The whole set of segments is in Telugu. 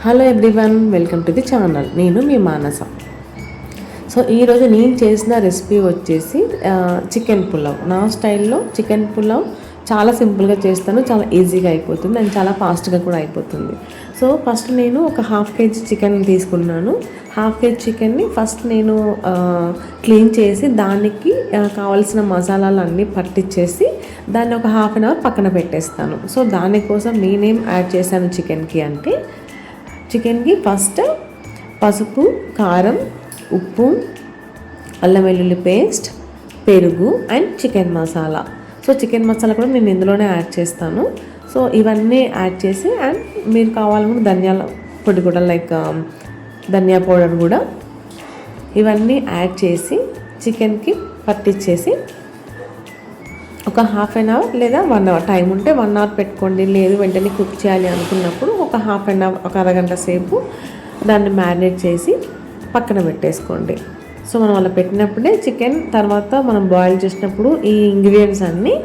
Hello everyone, welcome to the channel. నేను మీ మానస. సో ఈరోజు నేను చేసిన రెసిపీ వచ్చేసి చికెన్ పులావ్. నా స్టైల్లో చికెన్ పులావ్ చాలా సింపుల్గా చేస్తాను, చాలా ఈజీగా అయిపోతుంది అండ్ చాలా ఫాస్ట్గా కూడా అయిపోతుంది. సో ఫస్ట్ నేను ఒక హాఫ్ కేజీ చికెన్ తీసుకున్నాను. హాఫ్ కేజీ చికెన్ని ఫస్ట్ నేను క్లీన్ చేసి దానికి కావాల్సిన మసాలాలు అన్నీ పట్టించేసి దాన్ని ఒక హాఫ్ అన్ అవర్ పక్కన పెట్టేస్తాను. సో దానికోసం నేనేం యాడ్ చేశాను చికెన్కి అంటే, చికెన్కి ఫస్ట్ పసుపు, కారం, ఉప్పు, అల్లం వెల్లుల్లి పేస్ట్, పెరుగు and chicken masala. So chicken masala కూడా నేను ఇందులోనే యాడ్ చేస్తాను. సో ఇవన్నీ యాడ్ చేసి అండ్ మీరు కావాలనుకుంటే ధనియాల పొడి కూడా లైక్ ధనియా పౌడర్ కూడా ఇవన్నీ యాడ్ చేసి చికెన్కి పట్టించేసి ఒక హాఫ్ అన్ అవర్ లేదా 1 అవర్ టైం ఉంటే 1 అవర్ పెట్టుకోండి. లేదు వెంటనే కుక్ చేయాలి అనుకున్నప్పుడు ఒక హాఫ్ అన్ అవర్, ఒక అరగంట సేపు దాన్ని మ్యారినేట్ చేసి పక్కన పెట్టేసుకోండి. సో మనం అలా పెట్టినప్పుడే చికెన్ తర్వాత మనం బాయిల్ చేసినప్పుడు ఈ ఇంగ్రీడియంట్స్ అన్నీ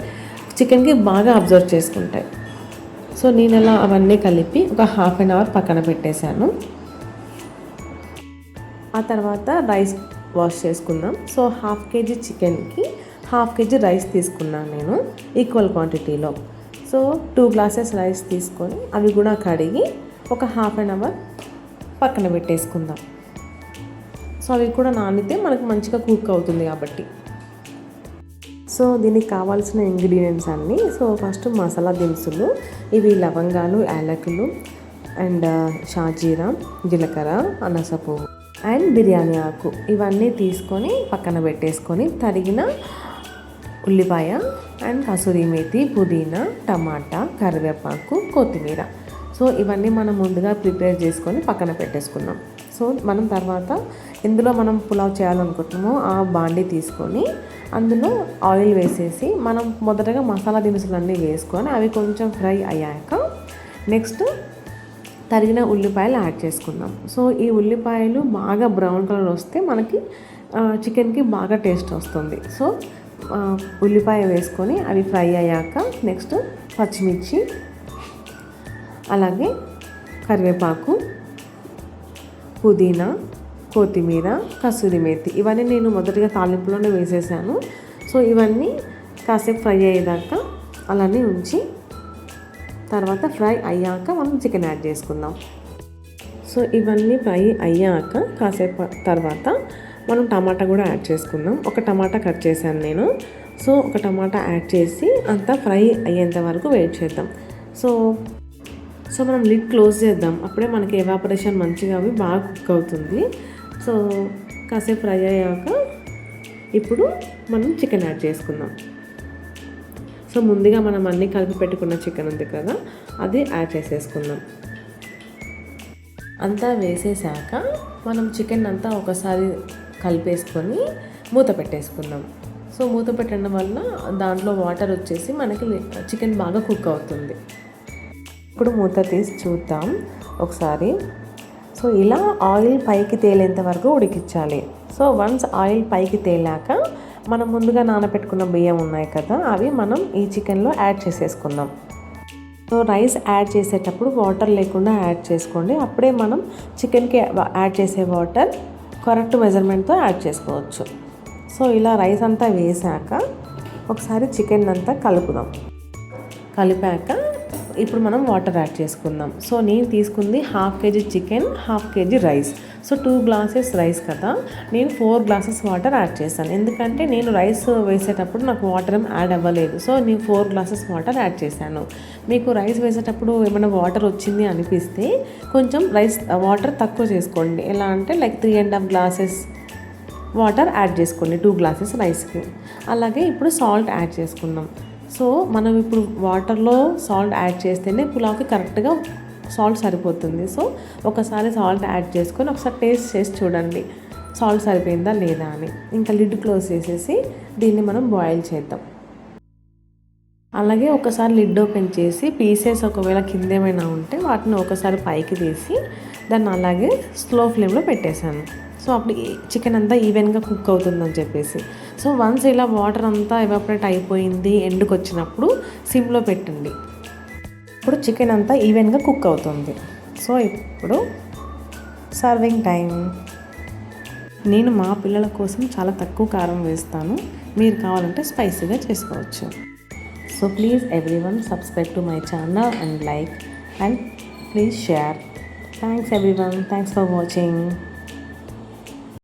చికెన్కి బాగా అబ్జర్వ్ చేసుకుంటాయి. సో నేను అలా అవన్నీ కలిపి ఒక హాఫ్ అన్ అవర్ పక్కన పెట్టేశాను. ఆ తర్వాత రైస్ వాష్ చేసుకుందాం. సో హాఫ్ కేజీ చికెన్కి హాఫ్ కేజీ రైస్ తీసుకున్నాను నేను ఈక్వల్ క్వాంటిటీలో. సో 2 గ్లాసెస్ రైస్ తీసుకొని అవి కూడా కడిగి ఒక హాఫ్ అన్ అవర్ పక్కన పెట్టేసుకుందాం. సో అవి కూడా నానితే మనకు మంచిగా కుక్ అవుతుంది కాబట్టి. సో దీనికి కావాల్సిన ఇంగ్రీడియంట్స్ అన్నీ, సో ఫస్ట్ మసాలా దినుసులు, ఇవి లవంగాలు, యాలకులు అండ్ షాజీరా, జీలకర్ర, అనాస పువ్వు అండ్ బిర్యానీ ఆకు, ఇవన్నీ తీసుకొని పక్కన పెట్టేసుకొని తరిగిన ఉల్లిపాయ అండ్ కసూరి మేతి, పుదీనా, టమాటా, కరివేపాకు, కొత్తిమీర. సో ఇవన్నీ మనం ముందుగా ప్రిపేర్ చేసుకొని పక్కన పెట్టేసుకున్నాం. సో మనం తర్వాత ఇందులో మనం పులావ్ చేయాలనుకుంటున్నామో ఆ బాండీ తీసుకొని అందులో ఆయిల్ వేసేసి మనం మొదటగా మసాలా దినుసులన్నీ వేసుకొని అవి కొంచెం ఫ్రై అయ్యాక నెక్స్ట్ తరిగిన ఉల్లిపాయలు యాడ్ చేసుకుందాం. సో ఈ ఉల్లిపాయలు బాగా బ్రౌన్ కలర్ వస్తే మనకి చికెన్కి బాగా టేస్ట్ వస్తుంది. సో ఉల్లిపాయ వేసుకొని అవి ఫ్రై అయ్యాక నెక్స్ట్ పచ్చిమిర్చి, అలాగే కరివేపాకు, పుదీనా, కొత్తిమీర, కసూరి మేతి, ఇవన్నీ నేను మొదటిగా తాలింపులోనే వేసేసాను. సో ఇవన్నీ కాసేపు ఫ్రై అయ్యేదాకా అలానే ఉంచి తర్వాత ఫ్రై అయ్యాక మనం చికెన్ యాడ్ చేసుకుందాం. సో ఇవన్నీ ఫ్రై అయ్యాక కాసేపు తర్వాత మనం టమాటా కూడా యాడ్ చేసుకుందాం. ఒక టమాటా కట్ చేశాను నేను. సో ఒక టమాటా యాడ్ చేసి అంతా ఫ్రై అయ్యేంత వరకు వెయిట్ చేద్దాం. సో మనం లిడ్ క్లోజ్ చేద్దాం, అప్పుడే మనకి ఎవాపరేషన్ మంచిగా అవి బాగా కుక్ అవుతుంది. సో కాసేపు ఫ్రై అయ్యాక ఇప్పుడు మనం చికెన్ యాడ్ చేసుకుందాం. సో ముందుగా మనం అన్నీ కలిపి పెట్టుకున్న చికెన్ ఉంది కదా, అది యాడ్ చేసేసుకుందాం. అంతా వేసేసాక మనం చికెన్ అంతా ఒకసారి కలిపేసుకొని మూత పెట్టేసుకుందాం. సో మూత పెట్టడం వల్ల దాంట్లో వాటర్ వచ్చేసి మనకి చికెన్ బాగా కుక్ అవుతుంది. ఇప్పుడు మూత తీసి చూద్దాం ఒకసారి. సో ఇలా ఆయిల్ పైకి తేలేంత వరకు ఉడికించాలి. సో వన్స్ ఆయిల్ పైకి తేలాక మనం ముందుగా నానబెట్టుకున్న బియ్యం ఉన్నాయి కదా, అవి మనం ఈ చికెన్లో యాడ్ చేసేసుకుందాం. సో రైస్ యాడ్ చేసేటప్పుడు వాటర్ లేకుండా యాడ్ చేసుకోండి, అప్పుడే మనం చికెన్కి యాడ్ చేసే వాటర్ కరెక్ట్ మెజర్మెంట్తో యాడ్ చేసుకోవచ్చు. సో ఇలా రైస్ అంతా వేసాక ఒకసారి చికెన్ అంతా కలుపుదాం. కలిపాక ఇప్పుడు మనం వాటర్ యాడ్ చేసుకుందాం. సో నేను తీసుకుంది half KG chicken, half KG rice. So 2 glasses rice కదా, నేను 4 గ్లాసెస్ వాటర్ యాడ్ చేశాను. ఎందుకంటే నేను రైస్ వేసేటప్పుడు నాకు వాటర్ ఏం యాడ్ అవ్వలేదు. సో నేను 4 గ్లాసెస్ వాటర్ యాడ్ చేశాను. మీకు రైస్ వేసేటప్పుడు ఏమైనా వాటర్ వచ్చింది అనిపిస్తే కొంచెం రైస్ వాటర్ తక్కువ చేసుకోండి. ఎలా అంటే లైక్ 3.5 గ్లాసెస్ వాటర్ యాడ్ చేసుకోండి 2 గ్లాసెస్ రైస్కి. అలాగే ఇప్పుడు సాల్ట్ యాడ్ చేసుకుందాం. సో మనం ఇప్పుడు వాటర్లో సాల్ట్ యాడ్ చేస్తేనే పులావ్కి కరెక్ట్గా సాల్ట్ సరిపోతుంది. సో ఒకసారి సాల్ట్ యాడ్ చేసుకొని ఒకసారి టేస్ట్ చేసి చూడండి సాల్ట్ సరిపోయిందా లేదా అని. ఇంకా లిడ్ క్లోజ్ చేసేసి దీన్ని మనం బాయిల్ చేద్దాం. అలాగే ఒకసారి లిడ్ ఓపెన్ చేసి పీసెస్ ఒకవేళ కింద ఏమైనా ఉంటే వాటిని ఒకసారి పైకి తీసి దాన్ని అలాగే స్లో ఫ్లేమ్లో పెట్టేశాను. సో అప్పుడు చికెన్ అంతా ఈవెన్గా కుక్ అవుతుందని చెప్పేసి. సో వన్స్ ఇలా వాటర్ అంతా ఎవాపరేట్ అయిపోయింది ఎండుకు వచ్చినప్పుడు సిమ్లో పెట్టండి. ఇప్పుడు చికెన్ అంతా ఈవెన్గా కుక్ అవుతుంది. సో ఇప్పుడు సర్వింగ్ టైం. నేను మా పిల్లల కోసం చాలా తక్కువ కారం వేస్తాను, మీరు కావాలంటే స్పైసీగా చేసుకోవచ్చు. So please everyone subscribe to my channel and like and please share. Thanks everyone. Thanks for watching.